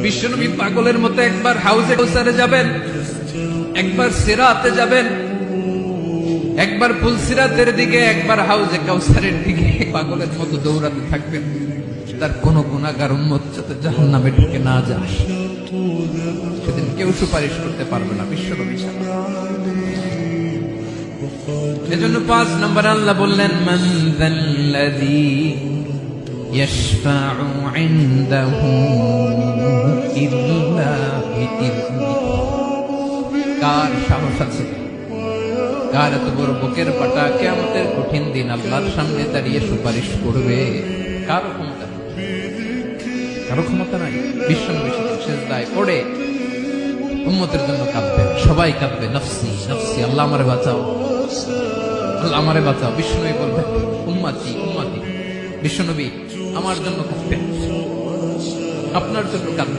বিশ্বনবী পাগলের মতো একবার হাউজে কাউসারে যাবেন, একবার সিরাতে যাবেন, একবার ফুলসিরাতের দিকে, একবার হাউজে কাউসারের দিকে পাগলের মতো দৌড়াতে থাকবেন। তার কোন গুনাহগার উম্মত যাতে জাহান্নামে ঢুকে না যায়, সেদিন কেউ সুপারিশ করতে পারবে না বিশ্বনবী ছাড়া। এজন্য 5 নম্বর আল্লাহ বললেন, মান যাল্লাযী ইয়াশফাউ ইনদাহু ইল্লা বিইযনিহি। কার সাহস আছে, কার এত বড় বুকের পাটা কিয়ামতের কঠিন দিন আল্লাহর সামনে দাঁড়িয়ে সুপারিশ করবে? কারো ক্ষমতা নেই, কারো ক্ষমতা নাই। বিশ্বনবী সিজদায় পড়ে উম্মতের জন্য কাঁদবেন, সবাই কাঁদবে, নফসি নফসি, আল্লাহ আমারে বাঁচাও, আল্লাহ আমারে বাঁচাও। বিশ্বনবী বলবেন, উম্মতি উম্মতি। বিশ্বনবী আমার জন্য কাঁদবেন, আপনার জন্য কাঁদবেন।